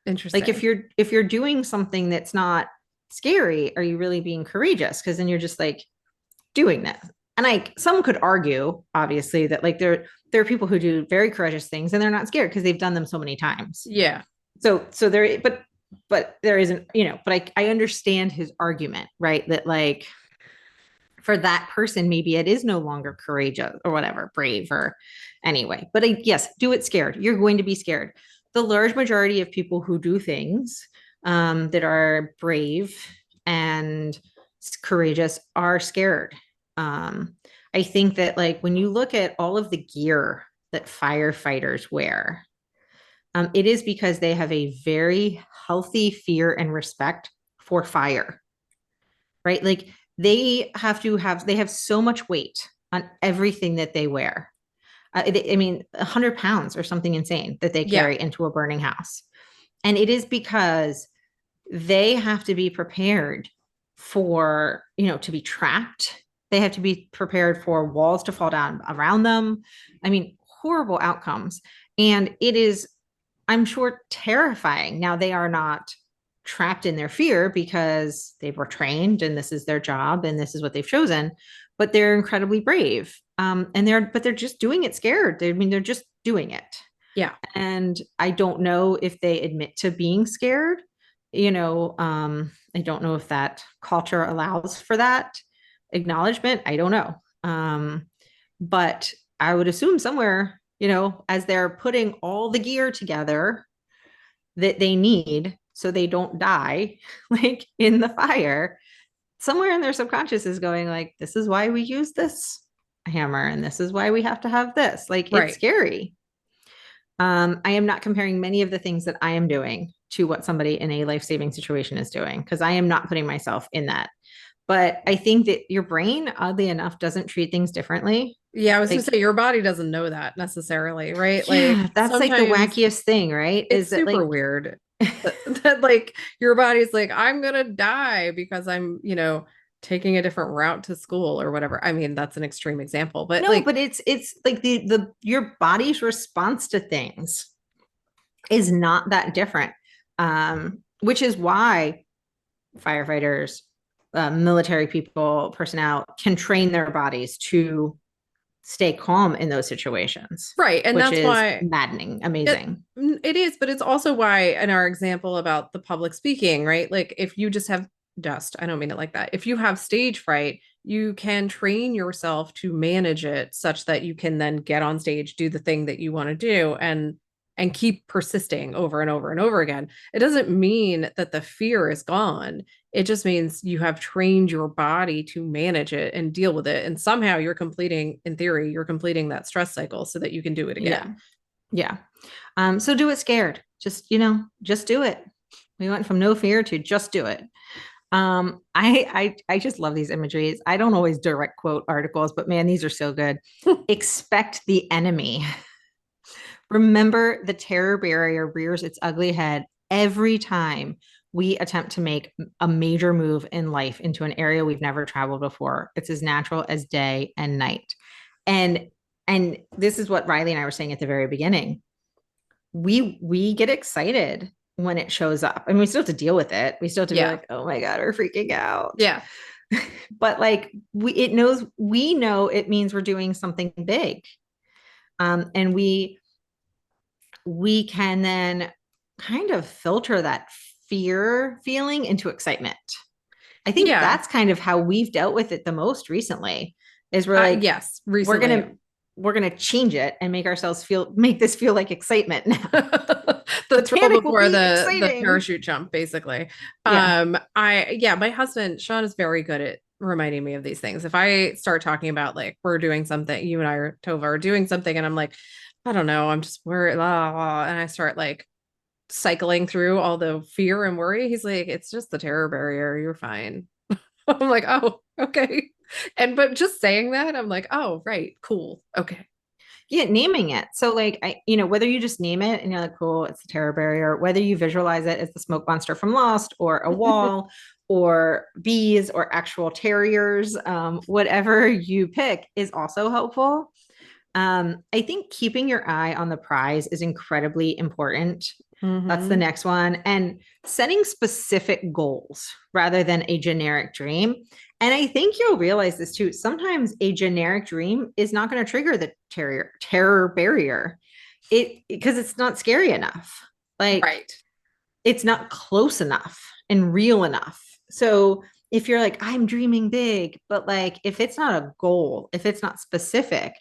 Interesting. Like if you're doing something that's not scary, are you really being courageous? Because then you're just like doing that. And some could argue, obviously, that like there are people who do very courageous things and they're not scared because they've done them so many times. Yeah. So there, but there isn't, but I understand his argument, right? That like for that person, maybe it is no longer courageous or whatever, brave or anyway. But yes, do it scared. You're going to be scared. The large majority of people who do things that are brave and courageous are scared. I think that like when you look at all of the gear that firefighters wear, it is because they have a very healthy fear and respect for fire, right? Like they have so much weight on everything that they wear. 100 pounds or something insane that they carry into a burning house. And it is because they have to be prepared for, to be trapped They have to be prepared for walls to fall down around them. I mean, horrible outcomes. And it is, I'm sure, terrifying. Now, they are not trapped in their fear because they were trained and this is their job and this is what they've chosen, but they're incredibly brave. But they're just doing it scared. They're just doing it. Yeah. And I don't know if they admit to being scared. I don't know if that culture allows for that acknowledgement. I don't know. But I would assume somewhere, as they're putting all the gear together that they need so they don't die like in the fire, somewhere in their subconscious is going like, this is why we use this hammer and this is why we have to have this. Like, Right. it's scary. I am not comparing many of the things that I am doing to what somebody in a life-saving situation is doing, because I am not putting myself in that. But I think that your brain, oddly enough, doesn't treat things differently. Yeah, I was gonna say your body doesn't know that necessarily, right? Yeah, Like that's like the wackiest thing, right? It's Is that super like weird that like your body's like, I'm gonna die because I'm, taking a different route to school or whatever. I mean, that's an extreme example, but no, but it's like the your body's response to things is not that different. Which is why firefighters, military people, personnel can train their bodies to stay calm in those situations. Right. And which that's is why maddening, amazing. it is, but it's also why in our example about the public speaking, right? Like if you just have dust, I don't mean it like that. If you have stage fright, you can train yourself to manage it such that you can then get on stage, do the thing that you want to do and keep persisting over and over and over again. It doesn't mean that the fear is gone. It just means you have trained your body to manage it and deal with it. And somehow in theory, you're completing that stress cycle so that you can do it again. Yeah. So do it scared. Just do it. We went from no fear to just do it. I just love these imageries. I don't always direct quote articles, but man, these are so good. Expect the enemy. Remember, the terror barrier rears its ugly head every time we attempt to make a major move in life into an area we've never traveled before. It's as natural as day and night. And this is what Riley and I were saying at the very beginning. We get excited when it shows up. I mean, we still have to deal with it. We still have to be like, oh my God, we're freaking out. Yeah. But like we know it means we're doing something big. And we can then kind of filter that fear feeling into excitement. I think that's kind of how we've dealt with it the most recently, is we're like, yes, recently. We're gonna change it and make this feel like excitement now. The thrill before the parachute jump, basically. Yeah. My husband Sean is very good at reminding me of these things. If I start talking about like we're doing something, you and I or Tova are doing something, and I'm like, I don't know, I'm just worried, and I start like cycling through all the fear and worry. He's like, it's just the terror barrier. You're fine. I'm like, oh, okay. But just saying that, I'm like, oh, right, cool, okay. Yeah, naming it. So like, whether you just name it and you're like, cool, it's the terror barrier, whether you visualize it as the smoke monster from Lost or a wall or bees or actual terriers, whatever you pick is also helpful. I think keeping your eye on the prize is incredibly important. Mm-hmm. That's the next one. And setting specific goals rather than a generic dream. And I think you'll realize this too. Sometimes a generic dream is not going to trigger the terror barrier. Because it's not scary enough. Like, right. It's not close enough and real enough. So if you're like, I'm dreaming big, but like, if it's not a goal, if it's not specific,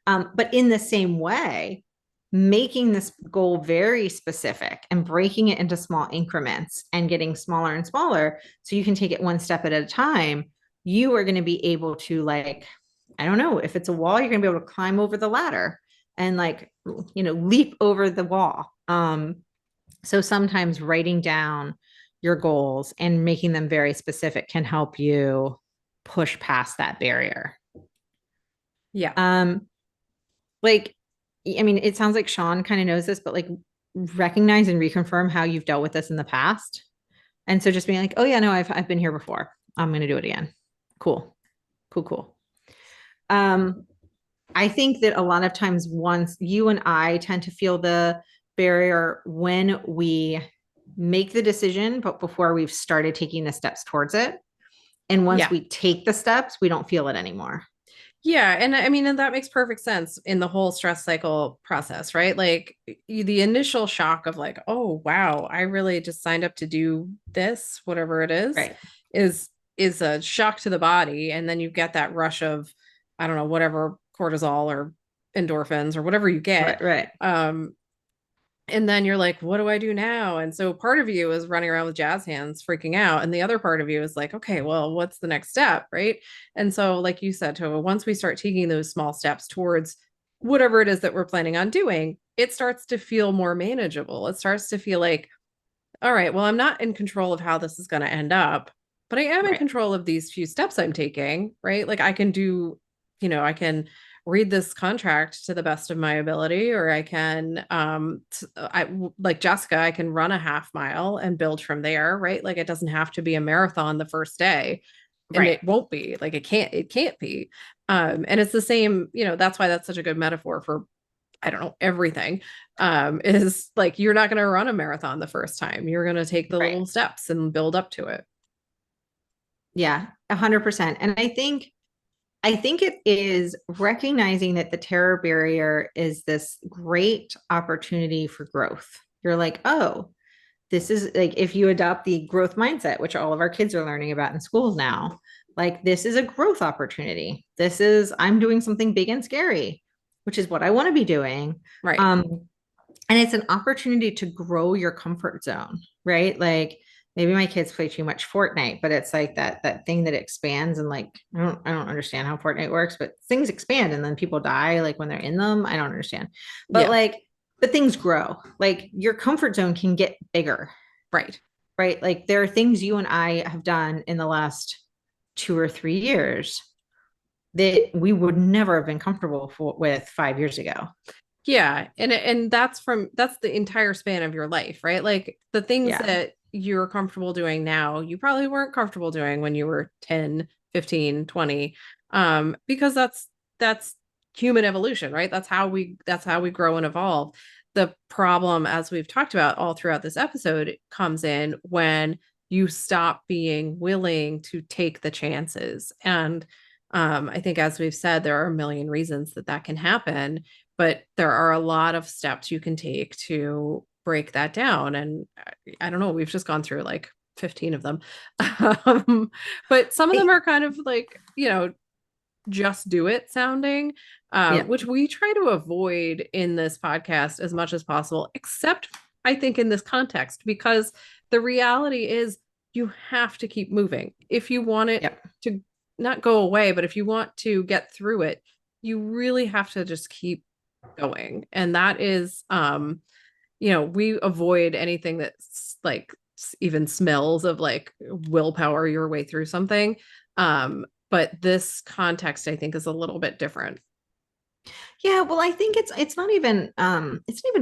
but in the same way, making this goal very specific and breaking it into small increments and getting smaller and smaller so you can take it one step at a time, you are going to be able to, like, I don't know, if it's a wall, you're going to be able to climb over the ladder and like, leap over the wall. So sometimes writing down your goals and making them very specific can help you push past that barrier. Yeah. Like, I mean, it sounds like Sean kind of knows this, but like recognize and reconfirm how you've dealt with this in the past. And so just being like, oh yeah, no, I've been here before. I'm going to do it again. Cool. Um, I think that a lot of times once you and I tend to feel the barrier when we make the decision, but before we've started taking the steps towards it. And once Yeah. we take the steps, we don't feel it anymore. Yeah. And I mean, and that makes perfect sense in the whole stress cycle process, right? Like the initial shock of like, oh, wow, I really just signed up to do this, whatever it Right. is is a shock to the body. And then you get that rush of, I don't know, whatever cortisol or endorphins or whatever you get. Right. And then you're like, what do I do now? And so part of you is running around with jazz hands, freaking out. And the other part of you is like, okay, well, what's the next step? Right. And so, like you said, Tova, once we start taking those small steps towards whatever it is that we're planning on doing, it starts to feel more manageable. It starts to feel like, all right, well, I'm not in control of how this is going to end up, but I am in Right. control of these few steps I'm taking. Right. Like I can do, I can read this contract to the best of my ability, or I can like Jessica, I can run a half mile and build from there, right? Like it doesn't have to be a marathon the first day, and Right. it won't be. Like it can't be. And it's the same, that's why that's such a good metaphor for, I don't know, everything. Is like you're not going to run a marathon the first time. You're going to take the Right. little steps and build up to it. Yeah, 100%. And I think it is recognizing that the terror barrier is this great opportunity for growth. You're like, oh, this is like if you adopt the growth mindset, which all of our kids are learning about in schools now, like this is a growth opportunity. This is, I'm doing something big and scary, which is what I want to be doing. Right. And it's an opportunity to grow your comfort zone, right? Like maybe my kids play too much Fortnite, but it's like that thing that expands and like I don't understand how Fortnite works, but things expand and then people die like when they're in them. I don't understand. But Yeah. like but things grow. Like your comfort zone can get bigger. Right. Right? Like there are things you and I have done in the last 2 or 3 years that we would never have been comfortable with 5 years ago. Yeah. And that's the entire span of your life, right? Like the things Yeah. that you're comfortable doing now, you probably weren't comfortable doing when you were 10, 15, 20. Because that's human evolution, right? That's how we grow and evolve. The problem, as we've talked about all throughout this episode, comes in when you stop being willing to take the chances. And I think, as we've said, there are a million reasons that can happen, but there are a lot of steps you can take to break that down. And I don't know, we've just gone through like 15 of them. But some of them are kind of like, just do it sounding, Yeah. which we try to avoid in this podcast as much as possible, except I think in this context, because the reality is you have to keep moving. If you want it to not go away, but if you want to get through it, you really have to just keep going. And that is, we avoid anything that's like even smells of like willpower your way through something. But this context, I think, is a little bit different. Yeah, well, I think it's not even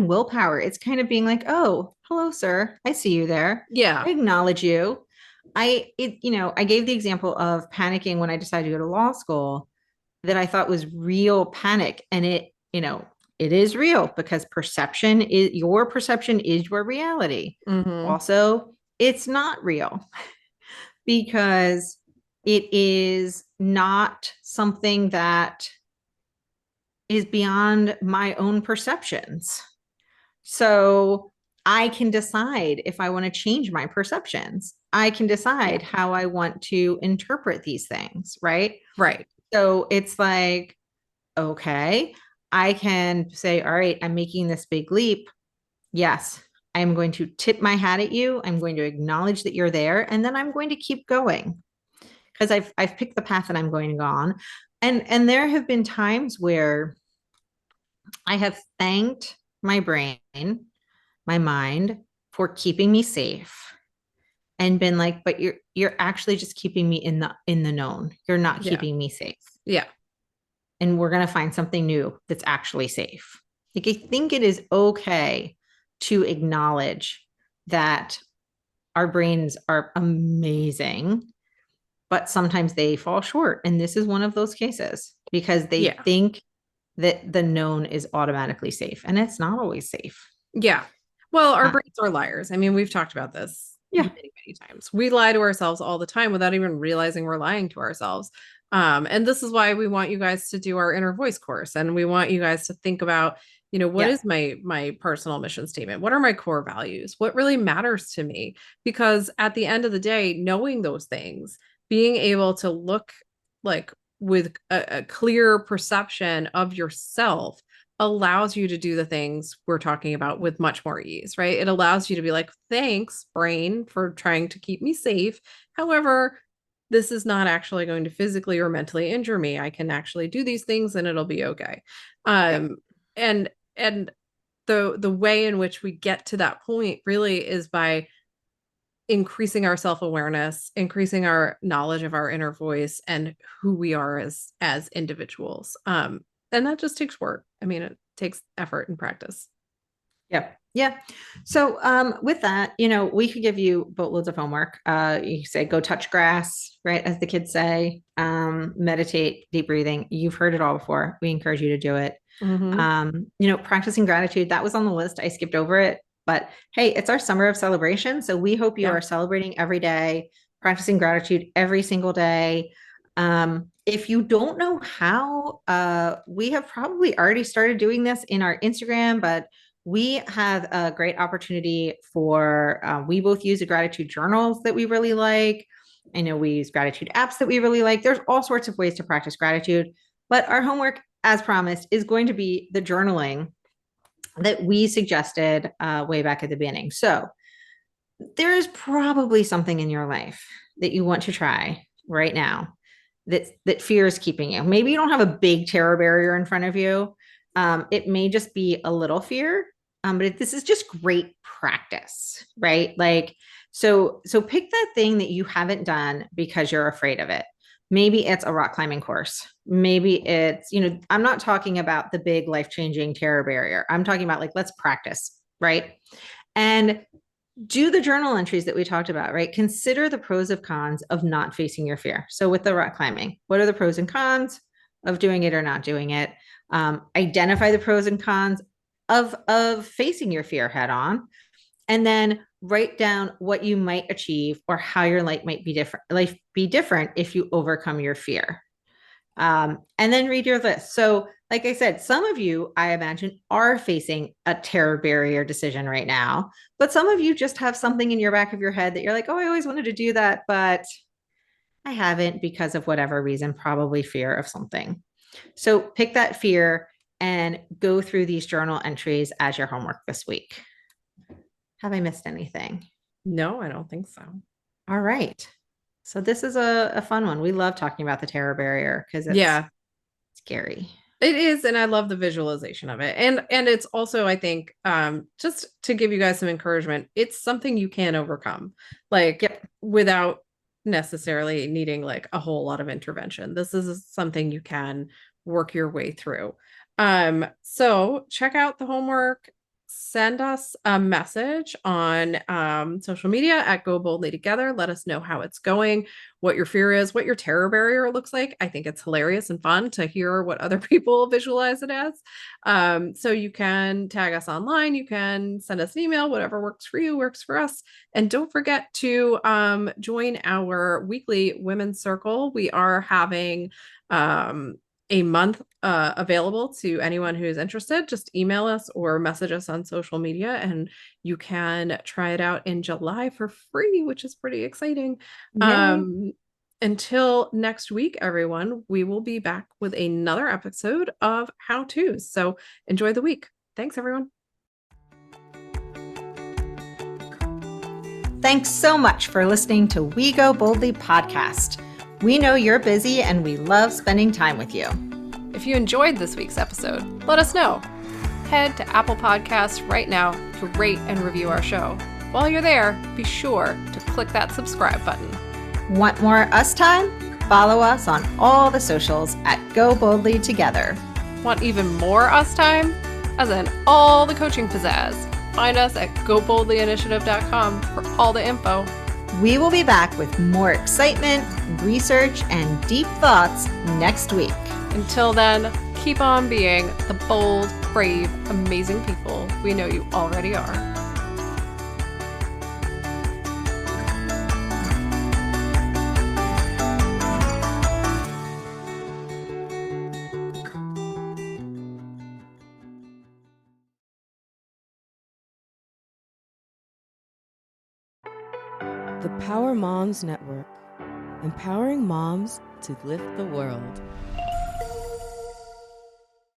willpower. It's kind of being like, "Oh, hello, sir. I see you there. Yeah. I acknowledge you." I gave the example of panicking when I decided to go to law school that I thought was real panic, and it is real because your perception is your reality. Mm-hmm. Also, it's not real because it is not something that is beyond my own perceptions. So I can decide if I want to change my perceptions. I can decide how I want to interpret these things, right? Right. So it's like, okay, I can say, all right, I'm making this big leap. Yes, I'm going to tip my hat at you. I'm going to acknowledge that you're there, and then I'm going to keep going because I've picked the path that I'm going to go on. And there have been times where I have thanked my brain, my mind, for keeping me safe and been like, but you're actually just keeping me in the known. You're not keeping me safe. Yeah. And we're going to find something new that's actually safe. Like I think it is okay to acknowledge that our brains are amazing but sometimes they fall short. And this is one of those cases because they think that the known is automatically safe, and it's not always safe. Yeah. Well, our brains are liars. I mean, we've talked about this many, many times. We lie to ourselves all the time without even realizing we're lying to ourselves. And this is why we want you guys to do our inner voice course. And we want you guys to think about, what is my personal mission statement? What are my core values? What really matters to me? Because at the end of the day, knowing those things, being able to look like with a clear perception of yourself allows you to do the things we're talking about with much more ease, right? It allows you to be like, thanks, brain, for trying to keep me safe. However, this is not actually going to physically or mentally injure me. I can actually do these things and it'll be okay. And the way in which we get to that point really is by increasing our self-awareness, increasing our knowledge of our inner voice and who we are as individuals. And that just takes work. I mean, it takes effort and practice. Yep. Yeah. So with that, we could give you boatloads of homework. You say, go touch grass, right? As the kids say, meditate, deep breathing. You've heard it all before. We encourage you to do it. Practicing gratitude, that was on the list. I skipped over it, but hey, it's our summer of celebration. So we hope you are celebrating every day, practicing gratitude every single day. If you don't know how, we have probably already started doing this in our Instagram, but we have a great opportunity for, we both use a gratitude journals that we really like. I know we use gratitude apps that we really like. There's all sorts of ways to practice gratitude, but our homework, as promised, is going to be the journaling that we suggested way back at the beginning. So there is probably something in your life that you want to try right now that fear is keeping you. Maybe you don't have a big terror barrier in front of you. It may just be a little fear, but this is just great practice, right? Like, so pick that thing that you haven't done because you're afraid of it. Maybe it's a rock climbing course. Maybe it's, I'm not talking about the big life-changing terror barrier. I'm talking about like, let's practice, right? And do the journal entries that we talked about, right? Consider the pros and cons of not facing your fear. So with the rock climbing, what are the pros and cons of doing it or not doing it? Identify the pros and cons of facing your fear head on, and then write down what you might achieve or how your life might be different if you overcome your fear. And then read your list. So like I said, some of you, I imagine, are facing a terror barrier decision right now, but some of you just have something in your back of your head that you're like, oh, I always wanted to do that, but I haven't because of whatever reason, probably fear of something. So pick that fear and go through these journal entries as your homework this week. Have I missed anything? No, I don't think so. All right. So this is a fun one. We love talking about the terror barrier because it's scary. It is, and I love the visualization of it. And it's also, I think, just to give you guys some encouragement, it's something you can overcome, like without necessarily needing like a whole lot of intervention. This is something you can work your way through. So check out the homework. Send us a message on social media at Go Boldly Together. Let us know how it's going, what your fear is, what your terror barrier looks like. I think it's hilarious and fun to hear what other people visualize it as. So you can tag us online. You can send us an email. Whatever works for you works for us. And don't forget to join our weekly Women's Circle. We are having a month available to anyone who's interested. Just email us or message us on social media, and you can try it out in July for free, which is pretty exciting. Until next week, everyone, we will be back with another episode of How To's. So enjoy the week. Thanks, everyone. Thanks so much for listening to We Go Boldly podcast. We know you're busy and we love spending time with you. If you enjoyed this week's episode, let us know. Head to Apple Podcasts right now to rate and review our show. While you're there, be sure to click that subscribe button. Want more us time? Follow us on all the socials at Go Boldly Together. Want even more us time? As in all the coaching pizzazz. Find us at goboldlyinitiative.com for all the info. We will be back with more excitement, research, and deep thoughts next week. Until then, keep on being the bold, brave, amazing people we know you already are. The Power Moms Network, empowering moms to lift the world.